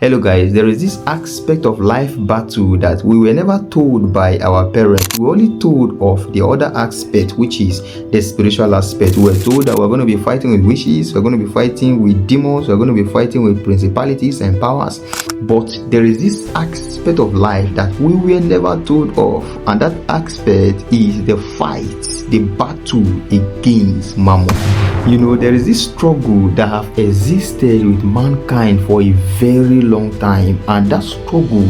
Hello guys, there is this aspect of life battle that we were never told by our parents. We were only told of the other aspect, which is the spiritual aspect. We were told that we're going to be fighting with witches, we're going to be fighting with demons, we're going to be fighting with principalities and powers. But there is this aspect of life that we were never told of, and that aspect is the fight, the battle against mammon. You know, there is this struggle that have existed with mankind for a very long time, and that struggle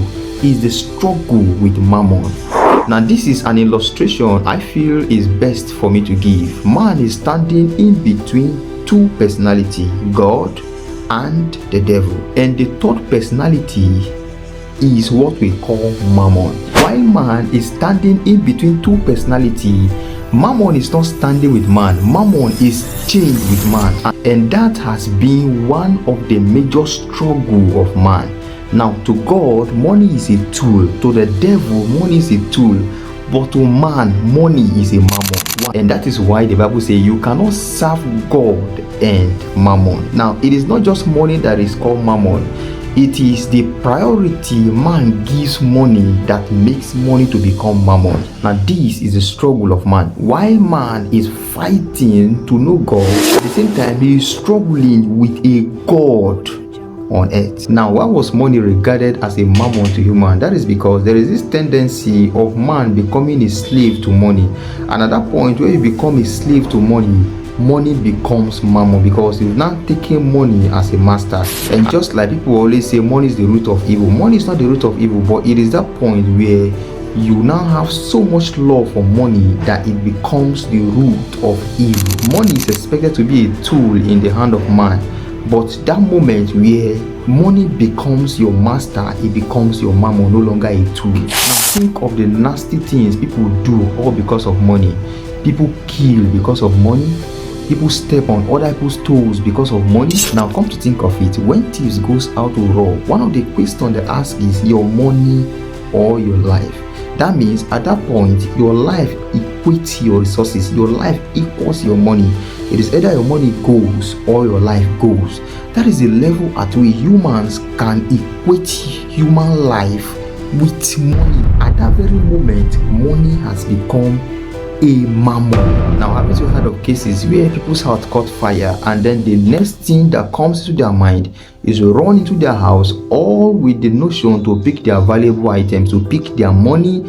is the struggle with mammon. Now, this is an illustration I feel is best for me to give. Man is standing in between two personalities, God and the devil, and the third personality is what we call mammon. While man is standing in between two personalities, mammon is not standing with man. Mammon is chained with man, and that has been one of the major struggle of man. Now, to God, money is a tool. To the devil, money is a tool. But to man, money is a mammon. And that is why the Bible says you cannot serve God and mammon. Now, it is not just money that is called mammon. It is the priority man gives money that makes money to become mammon. Now, this is the struggle of man. While man is fighting to know God, at the same time he is struggling with a God on earth. Now, why was money regarded as a mammon to human? That is because there is this tendency of man becoming a slave to money, and at that point where you become a slave to money becomes mammon, because you've now taken money as a master. And just like people always say, money is the root of evil. Money is not the root of evil, but it is that point where you now have so much love for money that it becomes the root of evil. Money is expected to be a tool in the hand of man, but that moment where money becomes your master, it becomes your mammon, no longer a tool. Now think of the nasty things people do all because of money. People kill because of money. People step on other people's toes because of money. Now come to think of it, when thieves goes out to rob, one of the questions they ask is your money or your life. That means at that point your life equates your resources, your life equals your money. It is either your money goes or your life goes. That is the level at which humans can equate human life with money. At that very moment, money has become a mammon. Now, haven't you heard of cases where people's house caught fire, and then the next thing that comes to their mind is to run into their house, all with the notion to pick their valuable items, to pick their money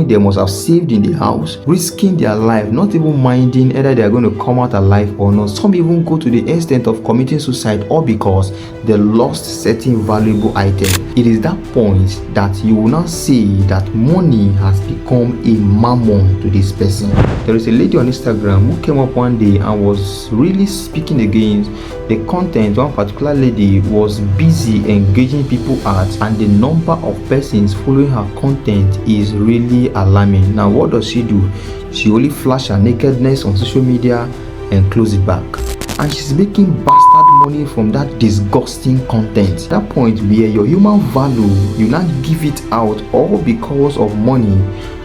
they must have saved in the house, risking their life, not even minding either they are going to come out alive or not. Some even go to the extent of committing suicide, all because they lost certain valuable items. It is that point that you will now say that money has become a mammon to this person. There is a lady on Instagram who came up one day and was really speaking against the content one particular lady was busy engaging people at, and the number of persons following her content is really alarming. Now, what does she do? She only flash her nakedness on social media and close it back, and she's making bastard money from that disgusting content. That point where your human value, you now give it out all because of money.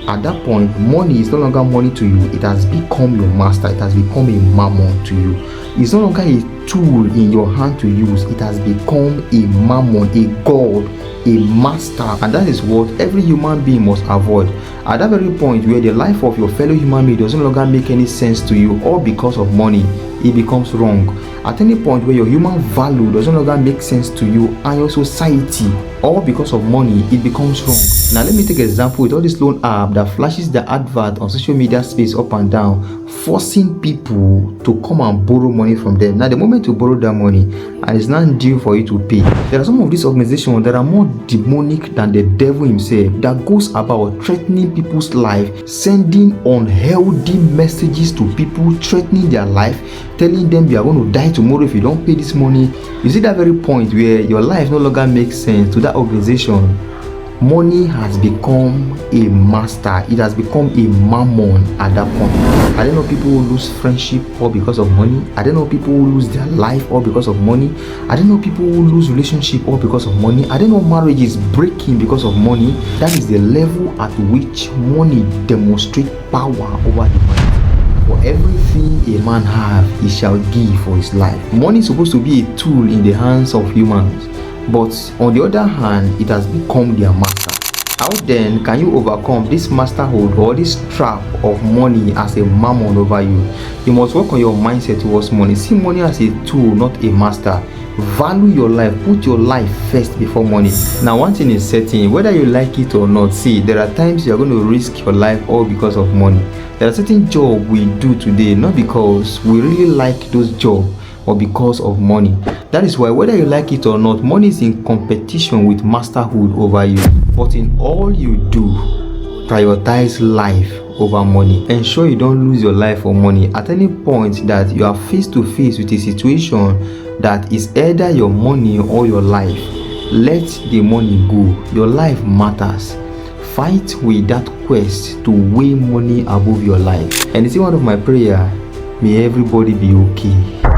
At that point, money is no longer money to you. It has become your master. It has become a mammon to you. It's no longer a tool in your hand to use. It has become a mammon, a god, a master. And that is what every human being must avoid. At that very point where the life of your fellow human being doesn't longer make any sense to you, all because of money, it becomes wrong. At any point where your human value doesn't longer make sense to you and your society, all because of money, it becomes wrong. Now let me take an example with all this loan app that flashes the advert on social media space up and down, forcing people to come and borrow money from them. Now the moment you borrow that money and it's not due for you to pay, there are some of these organizations that are more demonic than the devil himself, that goes about threatening people's life, sending unhealthy messages to people, threatening their life, telling them you are going to die tomorrow if you don't pay this money. You see that very point where your life no longer makes sense to that organization. Money has become a master. It has become a mammon at that point. I don't know people who lose friendship all because of money. I don't know people who lose their life all because of money. I don't know people who lose relationship all because of money. I don't know marriages breaking because of money. That is the level at which money demonstrates power over the mind. For everything a man have, he shall give for his life. Money is supposed to be a tool in the hands of humans, but on the other hand, it has become their master. How then can you overcome this masterhood or this trap of money as a mammon over you? You must work on your mindset towards money. See money as a tool, not a master. Value your life. Put your life first before money. Now, one thing is certain, whether you like it or not, see, there are times you are going to risk your life all because of money. There are certain jobs we do today, not because we really like those jobs, or because of money. That is why, whether you like it or not, money is in competition with masterhood over you. But in all you do, prioritize life over money. Ensure you don't lose your life for money. At any point that you are face to face with a situation that is either your money or your life, let the money go. Your life matters. Fight with that quest to weigh money above your life. And it's one of my prayer, may everybody be okay.